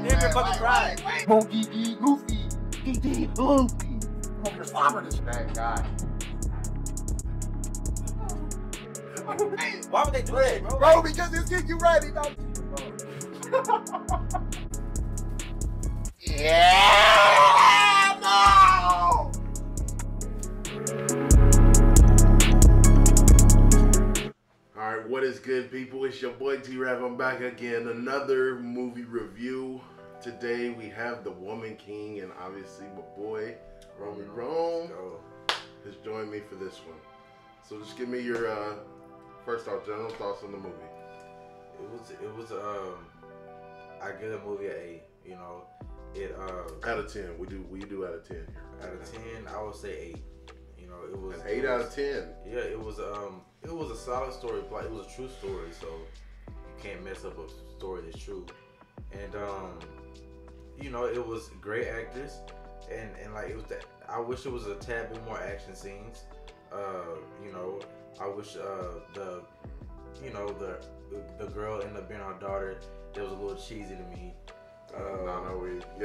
nigga fucking cry. Monkey D. Goofy. D. Goofy. Father this bad guy. Why would they do that, bro? Bro, because it's getting you ready, don't Yeah, no! Alright, what is good, people? It's your boy T-Rav. I'm back again. Another movie review. Today we have The Woman King, and obviously my boy, Romy Rome, has joined me for this one. So just give me your, first off, general thoughts on the movie. It was I give the movie an 8, you know. Out of 10. We do out of 10 here. Out of 10, I would say 8. You know, it was an 8 out of 10. Yeah, it was a solid story. Like, it was a true story, so you can't mess up a story that's true. And you know, it was great actors, and like, it was that. I wish it was a tad bit more action scenes. You know, I wish the girl ended up being our daughter. That was a little cheesy to me.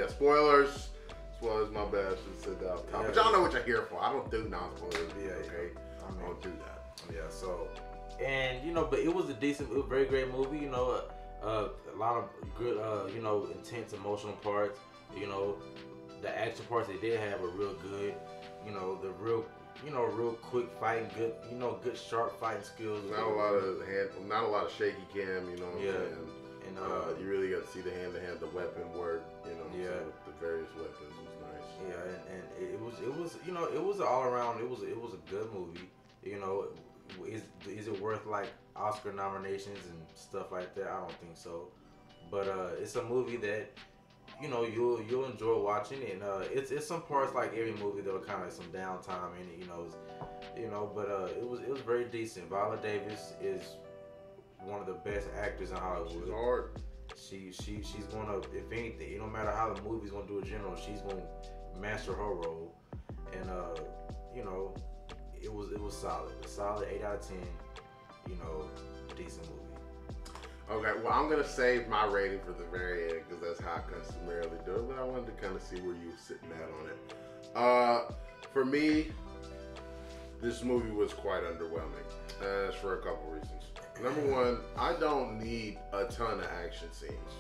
Spoilers. Spoilers, my bad. Should have said that off top. Yeah, but y'all know what you're here for. I don't do non-spoilers. Yeah, okay. I don't do that. Yeah. So, and you know, but it was a very great movie. You know, a lot of good, you know, intense emotional parts. You know, the action parts they did have were real good. You know, the real quick fighting, good sharp fighting skills. Not a lot of shaky cam. You know what I'm saying? And you really got to see the hand-to-hand, the weapon work. You know, with the various weapons was nice. Yeah, and it was you know, it was all around. It was a good movie. You know, is it worth like Oscar nominations and stuff like that? I don't think so. But it's a movie that, you know, you'll enjoy watching, and it's some parts like every movie that were kind of like some downtime in it, but it was very decent. Viola Davis is one of the best actors in Hollywood. She's hard. She's gonna, if anything, it don't matter how the movie's gonna do in general, she's gonna master her role, and you know, it was solid. A solid 8 out of 10. You know, decent movie. Okay, well, I'm gonna save my rating for the very end because that's how I customarily do it. But I wanted to kind of see where you were sitting at on it. For me, this movie was quite underwhelming. That's for a couple reasons. Number one, I don't need a ton of action scenes,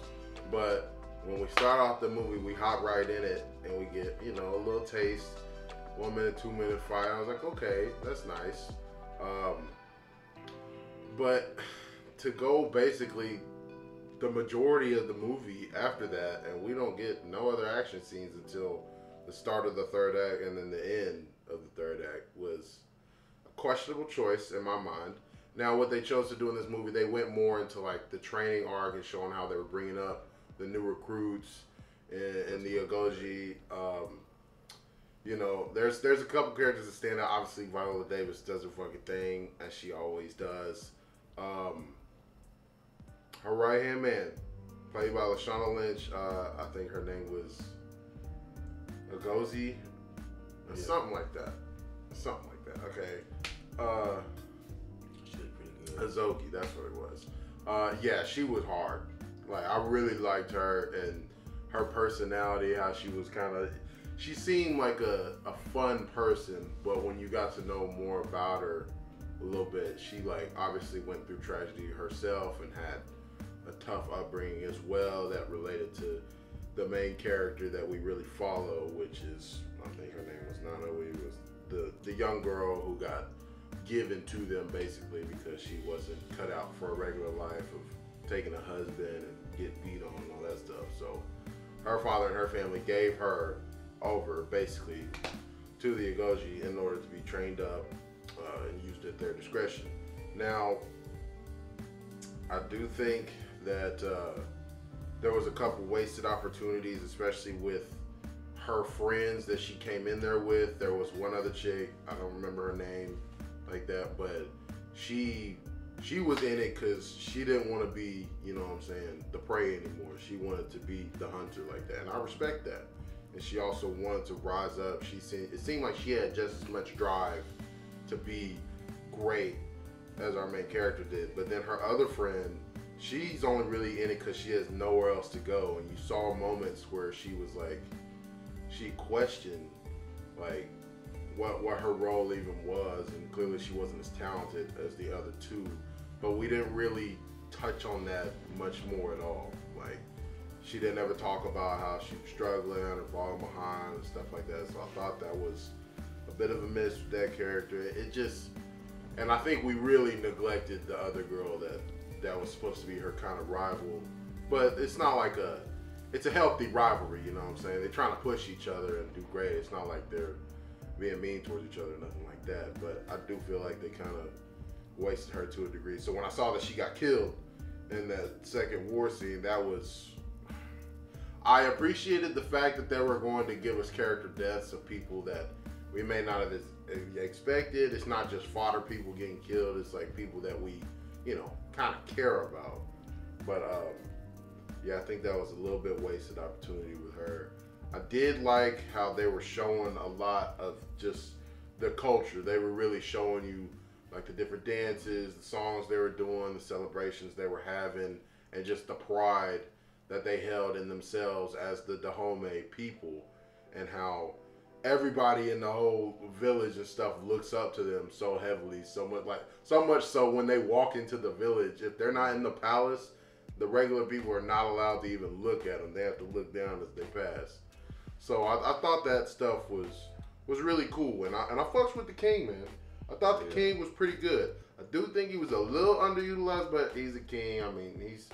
but when we start off the movie, we hop right in it and we get, you know, a little taste. 1 minute, 2 minute fight. I was like, okay, that's nice. But to go basically the majority of the movie after that, and we don't get no other action scenes until the start of the third act and then the end of the third act, was a questionable choice in my mind. Now, what they chose to do in this movie, they went more into like the training arc and showing how they were bringing up the new recruits and the Agoji. You know, there's a couple characters that stand out. Obviously, Viola Davis does her fucking thing, as she always does. Her right-hand man, played by Lashana Lynch, I think her name was Agozi, or something like that. Something like that, okay. She was pretty good. Azoki, that's what it was. Yeah, she was hard. Like, I really liked her and her personality, how she was kind of, she seemed like a fun person, but when you got to know more about her a little bit, she like obviously went through tragedy herself and had a tough upbringing as well that related to the main character that we really follow, which is, I think her name was Nana. It was the young girl who got given to them basically because she wasn't cut out for a regular life of taking a husband and get beat on and all that stuff. So her father and her family gave her over basically to the Agoji in order to be trained up and used at their discretion. Now, I do think that there was a couple wasted opportunities, especially with her friends that she came in there with. There was one other chick, I don't remember her name like that, but she was in it because she didn't want to be, you know what I'm saying, the prey anymore. She wanted to be the hunter like that, and I respect that. And she also wanted to rise up. It seemed like she had just as much drive to be great as our main character did. But then her other friend she's only really in it because she has nowhere else to go. And you saw moments where she was like, she questioned like what her role even was, and clearly she wasn't as talented as the other two. But we didn't really touch on that much more at all. Like, she didn't ever talk about how she was struggling or falling behind and stuff like that. So I thought that was a bit of a miss with that character. It just, and I think we really neglected the other girl that was supposed to be her kind of rival. But it's not like it's a healthy rivalry, you know what I'm saying? They're trying to push each other and do great. It's not like they're being mean towards each other or nothing like that. But I do feel like they kind of wasted her to a degree. So when I saw that she got killed in that second war scene, I appreciated the fact that they were going to give us character deaths of people that we may not have expected. It's not just fodder people getting killed. It's like people that we, you know, kind of care about. But yeah, I think that was a little bit wasted opportunity with her. I did like how they were showing a lot of just the culture. They were really showing you like the different dances, the songs they were doing, the celebrations they were having, and just the pride that they held in themselves as the Dahomey people, and how everybody in the whole village and stuff looks up to them so heavily, so much so when they walk into the village, if they're not in the palace, the regular people are not allowed to even look at them. They have to look down as they pass. So I thought that stuff was really cool, and I fucks with the king, man. I thought the king was pretty good. I do think he was a little underutilized, but he's a king. I mean, he's,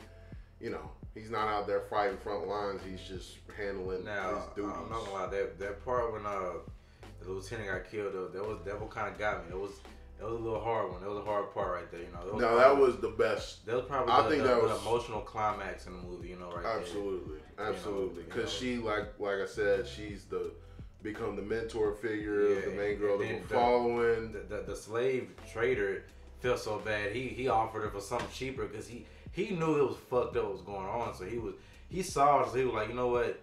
you know, he's not out there fighting front lines. He's just handling his duties. I'm not gonna lie, that part when the lieutenant got killed, that what kind of got me. It was a little hard one. That was a hard part right there, you know. That was the best. That was probably the emotional climax in the movie, you know, right absolutely, there. Absolutely. Because she, like I said, she's become the mentor figure of the main girl that we're following. The slave trader felt so bad. He offered her for something cheaper because he knew it was fucked up what was going on. So he saw it. So he was like, you know what?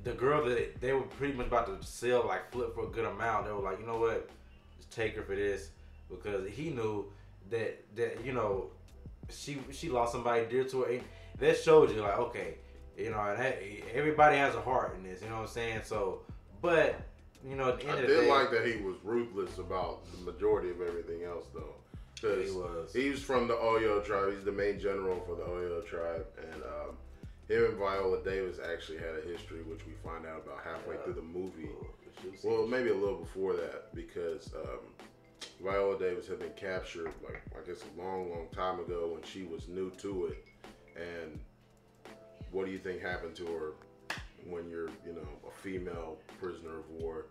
The girl that they were pretty much about to sell, like flip for a good amount. They were like, you know what? Just take her for this, because he knew that you know she lost somebody dear to her. And that showed you like, okay, you know, and everybody has a heart in this. You know what I'm saying? So. But, you know, at the end of the day, I did like that he was ruthless about the majority of everything else, though. Because he's from the Oyo tribe. He's the main general for the Oyo tribe. And him and Viola Davis actually had a history, which we find out about halfway through the movie. Well, maybe a little before that, because Viola Davis had been captured, like, I guess a long, long time ago when she was new to it. And what do you think happened to her? When you're, you know, a female prisoner of war,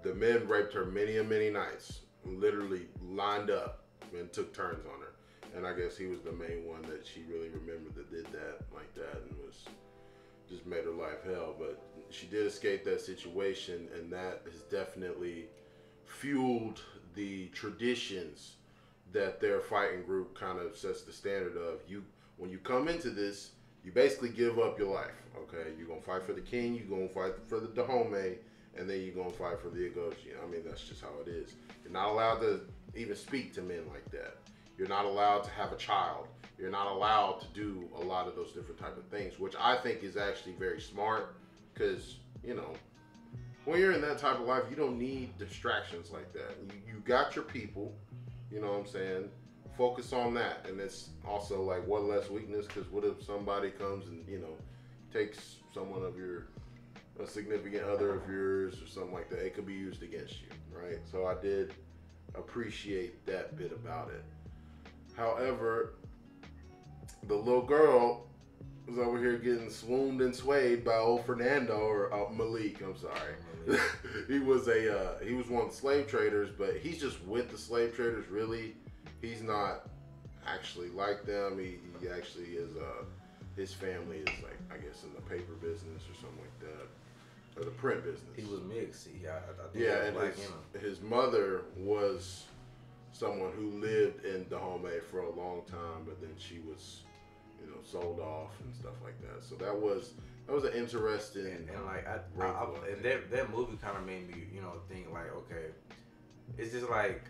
the men raped her many and many nights, literally lined up and took turns on her. And I guess he was the main one that she really remembered that did that like that, and was just made her life hell. But she did escape that situation, and that has definitely fueled the traditions that their fighting group kind of sets the standard of. When you come into this, you basically give up your life, okay? You're going to fight for the king, you're going to fight for the Dahomey, and then you're going to fight for the Agoji. I mean, that's just how it is. You're not allowed to even speak to men like that. You're not allowed to have a child. You're not allowed to do a lot of those different type of things, which I think is actually very smart, because, you know, when you're in that type of life, you don't need distractions like that. You got your people, you know what I'm saying? Focus on that. And it's also like, what less weakness, because what if somebody comes and, you know, takes someone of a significant other of yours or something like that? It could be used against you, right? So I did appreciate that bit about it. However, the little girl was over here getting swooned and swayed by old Fernando, or Malik, I'm sorry. he was one of the slave traders, but he's just with the slave traders, really. He's not actually like them. He actually is, his family is like, I guess, in the paper business or something like that, or the print business. He was mixed. And his mother was someone who lived in Dahomey for a long time, but then she was, you know, sold off and stuff like that. So that was an interesting and like that movie kind of made me, you know, think like, okay, it's just like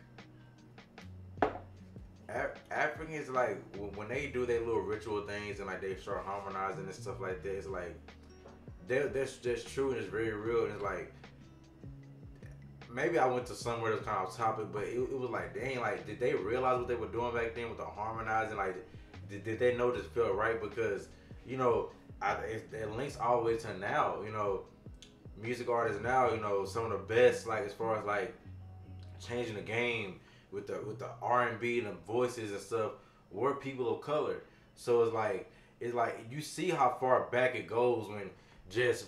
Africans, like when they do their little ritual things and like they start harmonizing and stuff like that, it's like that's true and it's very real, and it's like maybe I went to somewhere that's kind of off topic, but it was like, dang, like did they realize what they were doing back then with the harmonizing? Like did they know this felt right? Because you know it links all the way to now. You know, music artists now, you know, some of the best, like as far as like changing the game with the R&B and the voices and stuff, were people of color. So it's like you see how far back it goes when just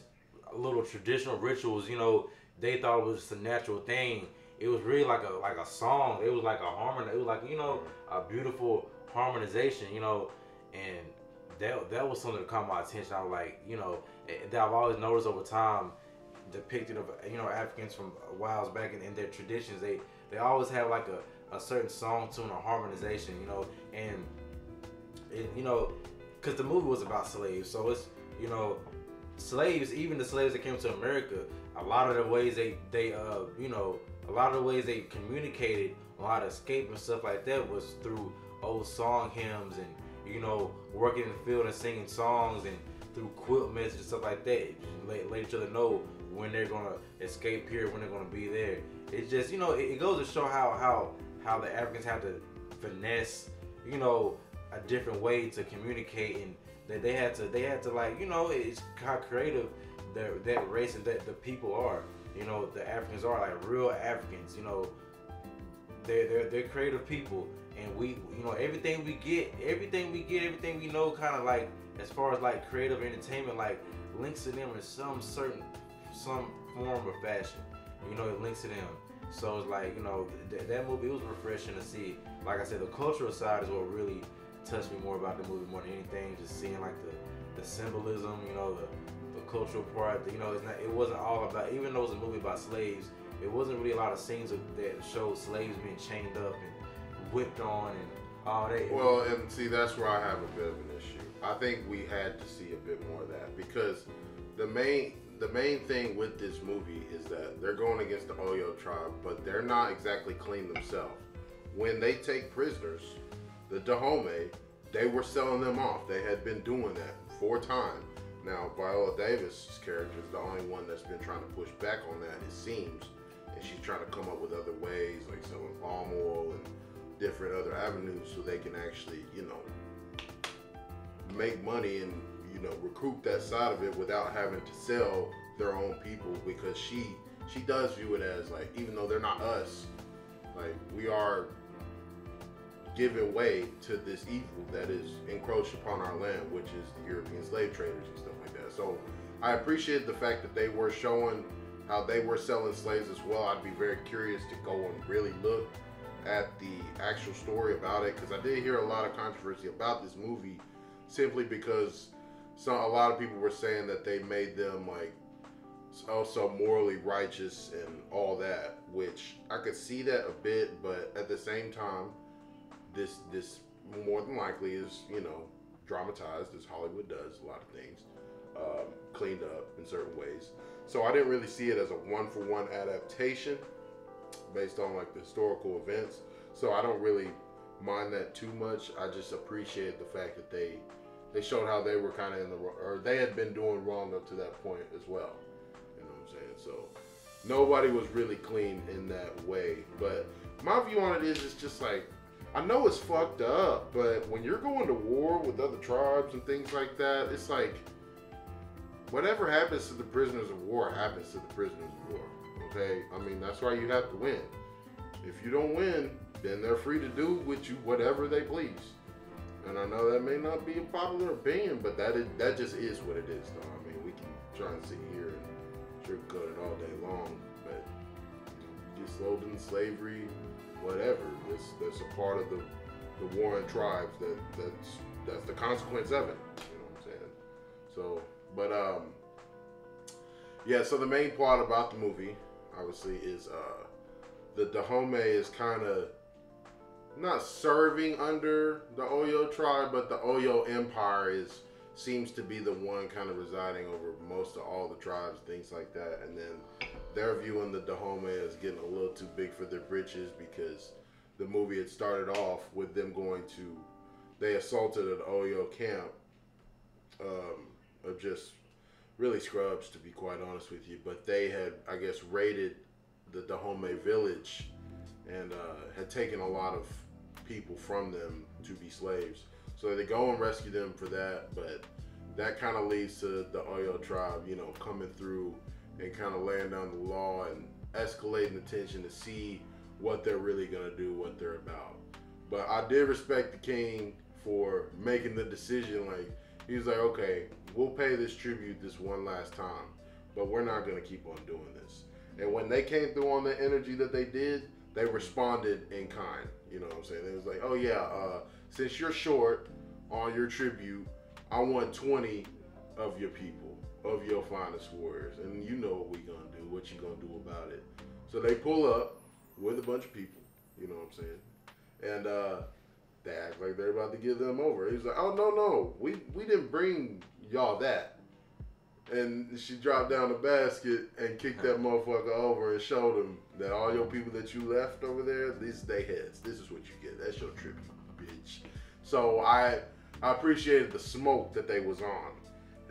little traditional rituals, you know, they thought it was just a natural thing. It was really like a song. It was like a harmony. It was like, you know, a beautiful harmonization, you know, and that was something that caught my attention. I was like, you know, that I've always noticed over time, depicted of, you know, Africans from a while back in their traditions, they always have like a certain song tune or harmonization, you know, and it, you know, because the movie was about slaves, so it's, you know, slaves, even the slaves that came to America, a lot of the ways they you know, a lot of the ways they communicated on how to escape and stuff like that was through old song hymns and, you know, working in the field and singing songs and through quilt messages and stuff like that. Let each other know when they're gonna escape here, when they're gonna be there. It's just, you know, it goes to show how the Africans have to finesse, you know, a different way to communicate, and that they had to like, you know, it's how creative that race and that the people are. You know, the Africans are like real Africans. You know, they're creative people, and we, you know, everything everything we know, kind of like as far as like creative entertainment, like links to them in some form or fashion. You know, it links to them. So it's like, you know, that movie, it was refreshing to see. Like I said, the cultural side is what really touched me more about the movie more than anything. Just seeing like the symbolism, you know, the cultural part. You know, it wasn't all about, even though it was a movie about slaves, it wasn't really a lot of scenes that showed slaves being chained up and whipped on and all that. Well, and see, that's where I have a bit of an issue. I think we had to see a bit more of that, because the main thing with this movie is that they're going against the Oyo tribe, but they're not exactly clean themselves. When they take prisoners, the Dahomey, they were selling them off. They had been doing that for a time. Now, Viola Davis' character is the only one that's been trying to push back on that, it seems. And she's trying to come up with other ways, like selling palm oil and different other avenues so they can actually, you know, make money and, you know, recruit that side of it without having to sell their own people, because she does view it as like, even though they're not us, like we are giving way to this evil that is encroached upon our land, which is the European slave traders and stuff like that. So I appreciate the fact that they were showing how they were selling slaves as well. I'd be very curious to go and really look at the actual story about it, because I did hear a lot of controversy about this movie simply because a lot of people were saying that they made them like also morally righteous and all that, which I could see that a bit, but at the same time, this more than likely is, you know, dramatized, as Hollywood does a lot of things, cleaned up in certain ways. So I didn't really see it as a one-for-one adaptation based on like the historical events. So I don't really mind that too much. I just appreciate the fact that they showed how they were kind of in the, or they had been doing wrong up to that point as well. You know what I'm saying? So nobody was really clean in that way. But my view on it is, it's just like, I know it's fucked up, but when you're going to war with other tribes and things like that, it's like, whatever happens to the prisoners of war happens to the prisoners of war. Okay? I mean, that's why you have to win. If you don't win, then they're free to do with you whatever they please. And I know that may not be a popular opinion, but that just is what it is, though. I mean, we can try and sit here and sugarcoat it all day long, but you get sold into slavery, whatever. That's a part of the warring tribes. That's the consequence of it. You know what I'm saying? So, but yeah. So the main plot about the movie, obviously, is the Dahomey is kind of not serving under the Oyo tribe, but the Oyo Empire seems to be the one kind of residing over most of all the tribes, things like that. And then they're viewing the Dahomey as getting a little too big for their britches, because the movie had started off with them they assaulted an Oyo camp of just really scrubs, to be quite honest with you. But they had, I guess, raided the Dahomey village and had taken a lot of people from them to be slaves. So they go and rescue them for that, but that kind of leads to the Oyo tribe, you know, coming through and kind of laying down the law and escalating the tension to see what they're really gonna do, what they're about. But I did respect the king for making the decision. Like, he was like, okay, we'll pay this tribute this one last time, but we're not gonna keep on doing this. And when they came through on the energy that they did, they responded in kind. You know what I'm saying? It was like, oh yeah, since you're short on your tribute, I want 20 of your people, of your finest warriors, and you know what we gonna do, what you gonna do about it. So they pull up with a bunch of people, you know what I'm saying? And they act like they're about to give them over. He's like, oh no, we didn't bring y'all that. And she dropped down the basket and kicked that motherfucker over and showed him that all your people that you left over there, these they heads. This is what you get. That's your tribute, bitch. So I appreciated the smoke that they was on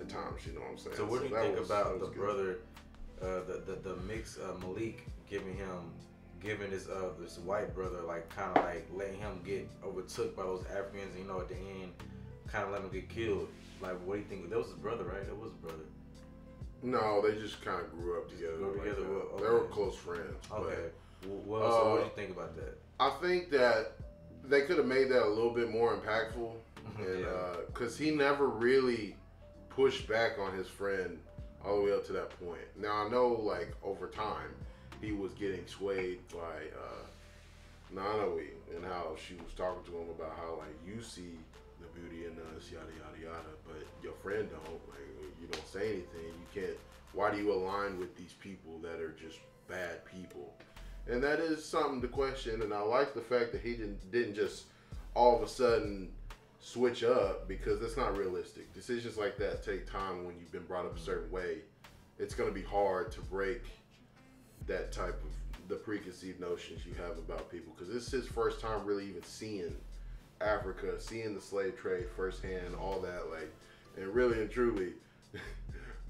at times, you know what I'm saying? So what do you think about the brother, the mix Malik giving this white brother, like kind of like letting him get overtook by those Africans, you know, at the end, kind of let him get killed. Like, what do you think? That was his brother, right? That was his brother. No, they just kind of grew up together. Okay. They were close friends. Okay. Well, so what do you think about that? I think that they could have made that a little bit more impactful, and because he never really pushed back on his friend all the way up to that point. Now I know, like, over time, he was getting swayed by Nanawi and how she was talking to him about how, like, you see the beauty in us, yada yada yada, but your friend don't. Like, you don't say anything. You can't. Why do you align with these people that are just bad people? And that is something to question. And I like the fact that he didn't just all of a sudden switch up, because that's not realistic. Decisions like that take time when you've been brought up a certain way. It's going to be hard to break that type of the preconceived notions you have about people, because this is his first time really even seeing Africa, seeing the slave trade firsthand, all that, like, and really and truly,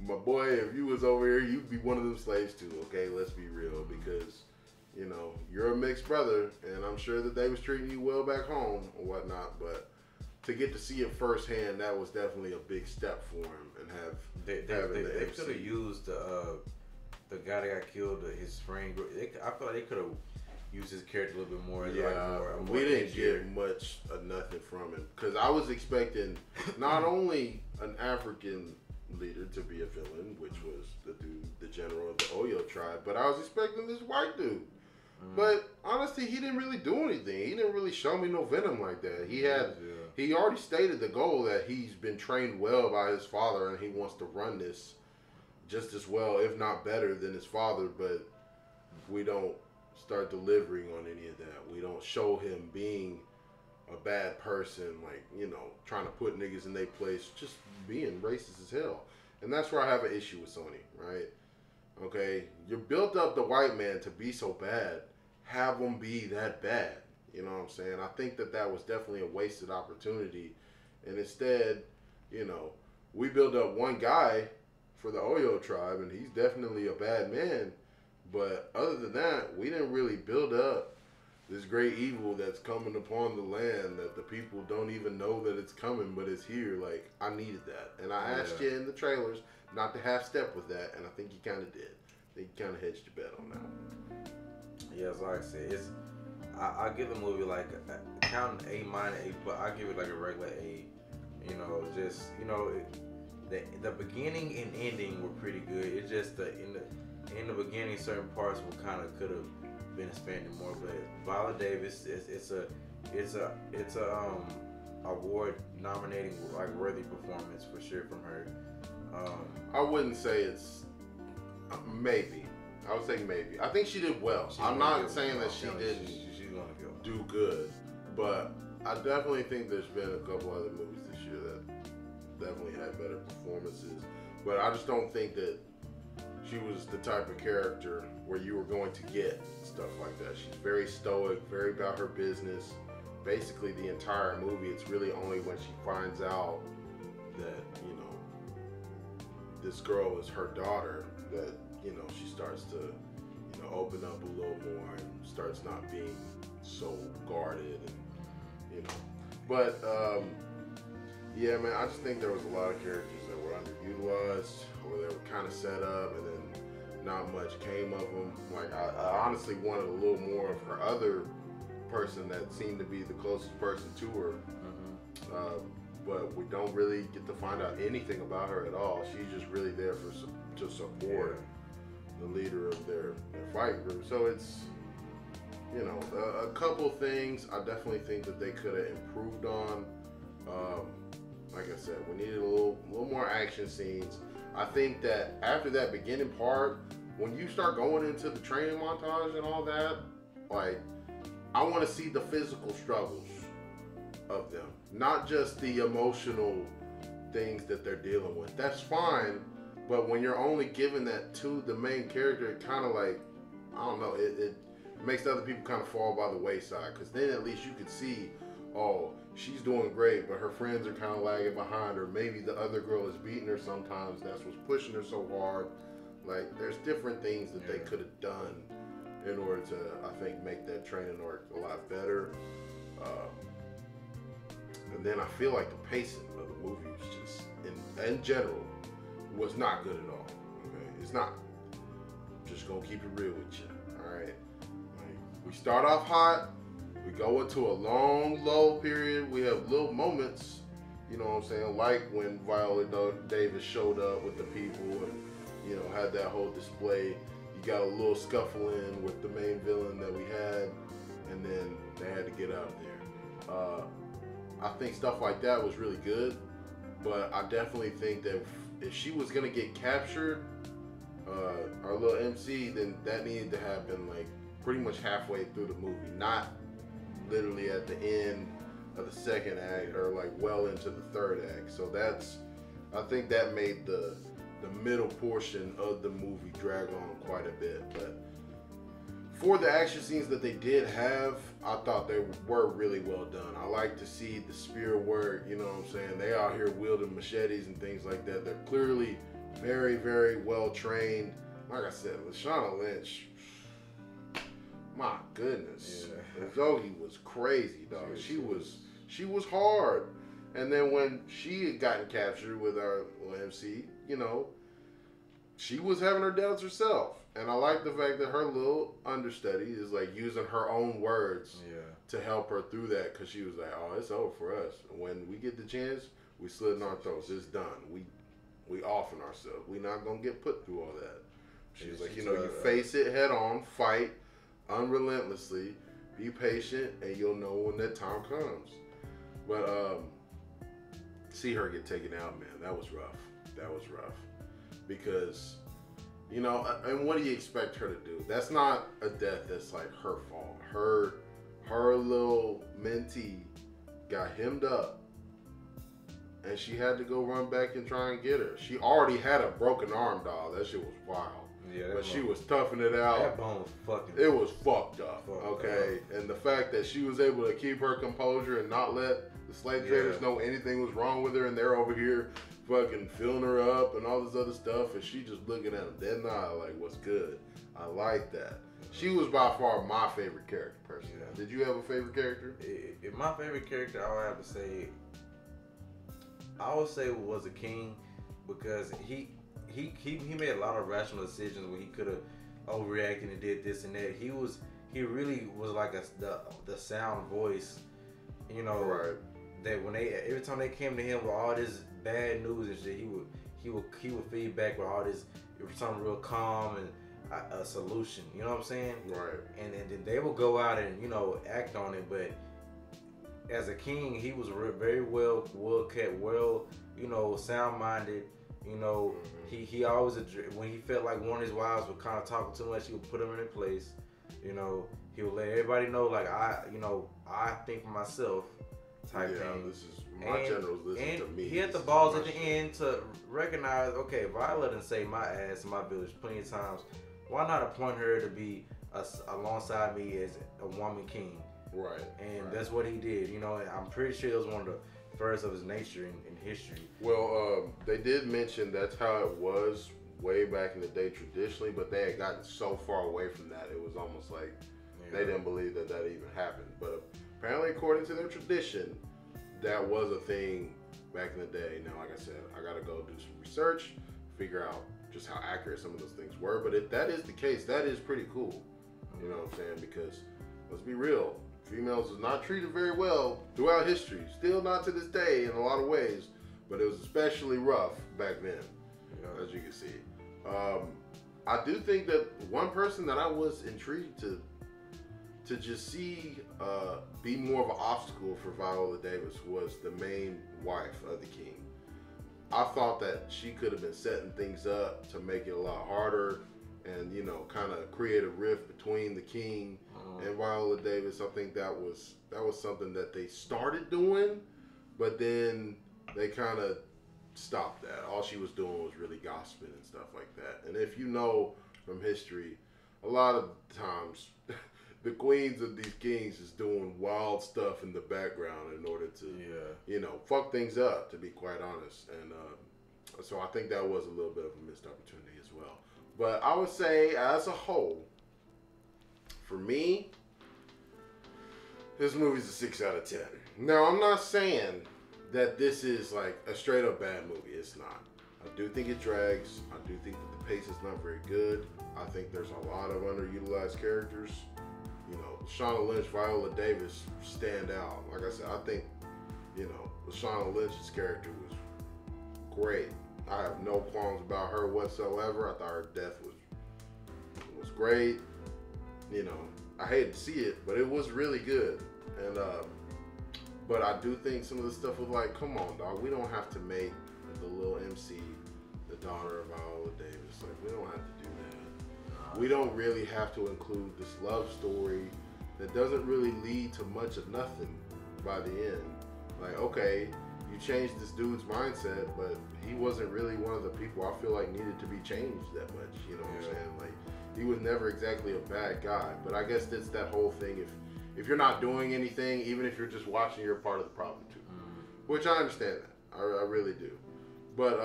my boy, if you was over here, you'd be one of them slaves too. Okay, let's be real, because you know you're a mixed brother, and I'm sure that they was treating you well back home or whatnot, but to get to see it firsthand, that was definitely a big step for him. And they could have used the guy that got killed, his friend. I feel like they could have used his character a little bit more. Yeah, like we didn't get much of nothing from him, because I was expecting not only an African leader to be a villain, which was the dude, the general of the Oyo tribe, but I was expecting this white dude. But honestly, he didn't really do anything. He didn't really show me no venom like that. He already stated the goal that he's been trained well by his father, and he wants to run this just as well, if not better, than his father. But we don't start delivering on any of that. We don't show him being a bad person, like, you know, trying to put niggas in their place, just being racist as hell. And that's where I have an issue with Sony, right? Okay, you built up the white man to be so bad, have him be that bad. You know what I'm saying? I think that was definitely a wasted opportunity. And instead, you know, we build up one guy for the Oyo tribe, and he's definitely a bad man. But other than that, we didn't really build up this great evil that's coming upon the land that the people don't even know that it's coming, but it's here. Like, I needed that. And I asked you in the trailers not to half step with that, and I think you kind of did. I think you kind of hedged your bet on that one. Yeah, as like I said, I give the movie like counting A-, A, but I give it like a regular A. You know, just, you know, the beginning and ending were pretty good. It's just in the beginning, certain parts were kind of could have been expanded more. But Viola Davis, it's a award nominating, like, worthy performance for sure from her. I wouldn't say it's maybe. I would say maybe. I think she did well. I'm not saying that she didn't do good, but I definitely think there's been a couple other movies this year that definitely had better performances. But I just don't think that She was the type of character where you were going to get stuff like that. She's very stoic, very about her business. Basically, the entire movie, it's really only when she finds out that, you know, this girl is her daughter that, you know, she starts to, you know, open up a little more and starts not being so guarded and, you know. But, yeah, man, I just think there was a lot of characters that were underutilized or they were kind of set up and then not much came of them. Like, I honestly wanted a little more of her other person that seemed to be the closest person to her. But we don't really get to find out anything about her at all. She's just really there to support the leader of their fight group. So it's, you know, a couple things I definitely think that they could have improved on. Like I said, we needed a little more action scenes. I think that after that beginning part, when you start going into the training montage and all that, like, I want to see the physical struggles of them, not just the emotional things that they're dealing with. That's fine, but when you're only giving that to the main character, it kind of like, I don't know, it makes the other people kind of fall by the wayside, because then at least you could see, oh, she's doing great, but her friends are kind of lagging behind her. Maybe the other girl is beating her sometimes. That's what's pushing her so hard. Like, there's different things that they could have done in order to, I think, make that training arc a lot better. And then I feel like the pacing of the movie was just, in general, was not good at all. Okay, it's not. I'm just gonna keep it real with you. All right. Like, we start off hot. We go into a long lull period. We have little moments, you know what I'm saying, like when Viola Davis showed up with the people and, you know, had that whole display. You got a little scuffling with the main villain that we had, and then they had to get out of there. I think stuff like that was really good, but I definitely think that if she was gonna get captured, our little MC, then that needed to happen like pretty much halfway through the movie, not literally at the end of the second act or like well into the third act. So I think that made the middle portion of the movie drag on quite a bit. But for the action scenes that they did have, I thought they were really well done. I like to see the spear work, you know what I'm saying? They out here wielding machetes and things like that. They're clearly very, very well trained. Like I said, Lashana Lynch, my goodness, Zoe was crazy, dog. She was hard. And then when she had gotten captured with our MC, you know, she was having her doubts herself. And I like the fact that her little understudy is like using her own words to help her through that, because she was like, oh, it's over for us. When we get the chance, we slit in our throats. It's done. We offing ourselves. We not going to get put through all that. She's like, you know, you face it head on, fight unrelentlessly, be patient, and you'll know when that time comes. But see her get taken out, man, that was rough. That was rough. Because, you know, and what do you expect her to do? That's not a death that's like her fault. Her little mentee got hemmed up, and she had to go run back and try and get her. She already had a broken arm, dog. That shit was wild. Yeah, but she was toughing it out. That bone was fucking. It was fucked up. Okay, and the fact that she was able to keep her composure and not let the slave traders know anything was wrong with her, and they're over here fucking filling her up and all this other stuff, and she just looking at them dead in the eye like, what's good? I like that. She was by far my favorite character, personally. Yeah. Did you have a favorite character? If my favorite character, I would have to say, was a King, because he made a lot of rational decisions when he could have overreacted and did this and that. He really was like the sound voice, you know. Right. That when every time they came to him with all this bad news and shit, he would feed back with all this, something real calm and a solution. You know what I'm saying? Right. And then they would go out and, you know, act on it. But as a king, he was very well kept, you know, sound minded. You know, he always, when he felt like one of his wives was kind of talking too much, he would put him in their place. You know, he would let everybody know, like, I think for myself, type Yeah, thing. this is my generals listen to me. He had the This is balls my at the shit. end to recognize, okay, Viola done saved my ass in my village plenty of times. Why not appoint her to be alongside me as a woman king? Right. And right. that's what he did. You know, and I'm pretty sure it was one of the first of his nature in history. Well, they did mention that's how it was way back in the day traditionally, but they had gotten so far away from that, it was almost like they didn't believe that that even happened. But apparently, according to their tradition, that was a thing back in the day. Now, like I said, I gotta go do some research, figure out just how accurate some of those things were. But if that is the case, that is pretty cool. You know what I'm saying? Because let's be real, females was not treated very well throughout history. Still not to this day in a lot of ways, but it was especially rough back then, as you can see. I do think that one person that I was intrigued to just see be more of an obstacle for Viola Davis was the main wife of the king. I thought that she could have been setting things up to make it a lot harder and, you know, kind of create a rift between the king and Viola Davis. I think that was something that they started doing, but then they kind of stopped that. All she was doing was really gossiping and stuff like that. And if you know from history, a lot of times the queens of these kings is doing wild stuff in the background in order to, you know, fuck things up, to be quite honest. And so I think that was a little bit of a missed opportunity as well. But I would say, as a whole, for me, this movie's a 6 out of 10. Now, I'm not saying that this is like a straight up bad movie. It's not. I do think it drags. I do think that the pace is not very good. I think there's a lot of underutilized characters. You know, Shauna Lynch, Viola Davis stand out. Like I said, I think, you know, Shauna Lynch's character was great. I have no qualms about her whatsoever. I thought her death was great. You know, I hated to see it, but it was really good. And but I do think some of the stuff was like, come on, dog, we don't have to make the little MC the daughter of Viola Davis. Like, we don't have to do that. We don't really have to include this love story that doesn't really lead to much of nothing by the end. Like, okay, you changed this dude's mindset, but he wasn't really one of the people I feel like needed to be changed that much. You know what I'm saying? Like, he was never exactly a bad guy. But I guess that's that whole thing. If you're not doing anything, even if you're just watching, you're part of the problem too. Which I understand that. I really do. But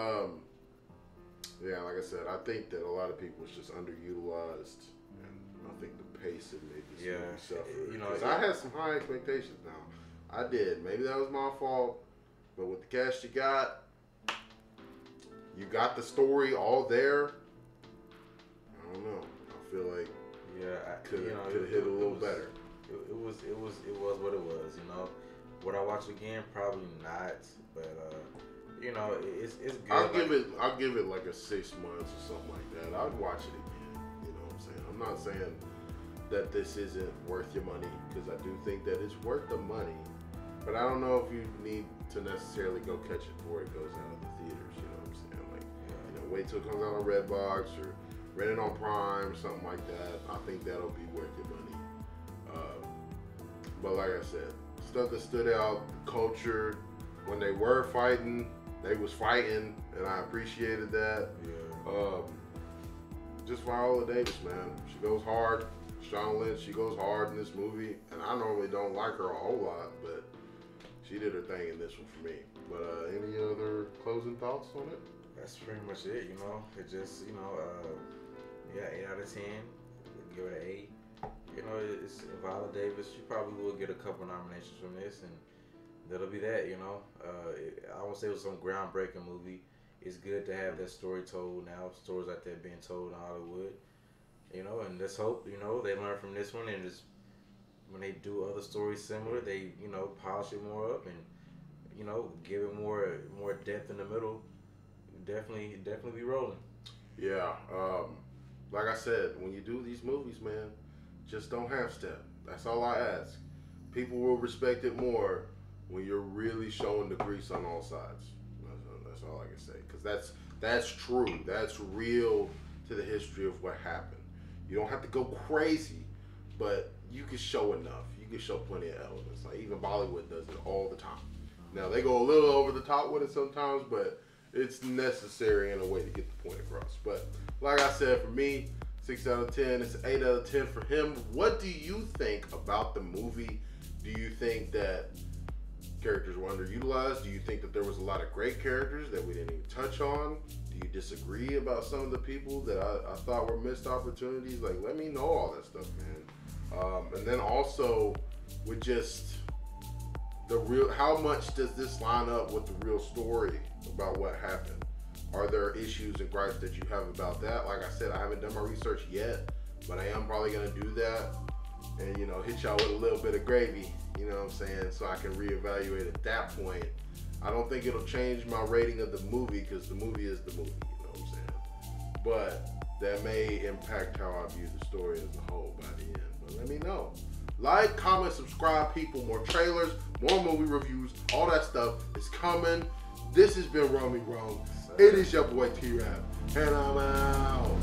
yeah, like I said, I think that a lot of people was just underutilized, and I think the pace had made this movie suffer. You know, I had some high expectations. Now, I did. Maybe that was my fault, but with the cast you got the story all there. I don't know. I feel like could have hit a little better. It was what it was. You know, would I watch it again? Probably not. But you know, it's good. I'll give it like a 6 months or something like that. I'd watch it again. You know what I'm saying? I'm not saying that this isn't worth your money, because I do think that it's worth the money. But I don't know if you need to necessarily go catch it before it goes out of the theaters. You know what I'm saying? Like, you know, wait till it comes out on Redbox or rent it on Prime, something like that. I think that'll be worth your money. But like I said, stuff that stood out, culture, when they were fighting, they was fighting, and I appreciated that. Just Viola Davis, man. She goes hard. Shauna Lynch, she goes hard in this movie, and I normally don't like her a whole lot, but she did her thing in this one for me. But any other closing thoughts on it? That's pretty much it, you know. It just, you know, 8 out of 10. Give it an 8. You know, it's Viola Davis. She probably will get a couple nominations from this, and that'll be that, you know. I won't say it was some groundbreaking movie. It's good to have that story told now. Stories like that being told in Hollywood. You know, and let's hope, you know, they learn from this one, and just when they do other stories similar, they, you know, polish it more up and, you know, give it more depth in the middle. Definitely be rolling. Yeah. Like I said, when you do these movies, man, just don't half step. That's all I ask. People will respect it more when you're really showing the grease on all sides. That's all I can say. Because that's true. That's real to the history of what happened. You don't have to go crazy, but you can show enough. You can show plenty of elements. Like even Bollywood does it all the time. Now they go a little over the top with it sometimes, but it's necessary in a way to get the point across. But like I said, for me, 6 out of 10. It's 8 out of 10 for him. What do you think about the movie? Do you think that characters were underutilized? Do you think that there was a lot of great characters that we didn't even touch on? Do you disagree about some of the people that I thought were missed opportunities? Like, let me know all that stuff, man. And then also with just the real, how much does this line up with the real story about what happened? Are there issues and gripes that you have about that? Like I said, I haven't done my research yet, but I am probably gonna do that and, you know, hit y'all with a little bit of gravy, you know what I'm saying, so I can reevaluate at that point. I don't think it'll change my rating of the movie because the movie is the movie, you know what I'm saying? But that may impact how I view the story as a whole by the end. But let me know. Like, comment, subscribe, people. More trailers, more movie reviews, all that stuff is coming. This has been Romy Rome. It is your boy T-Rav, and I'm out.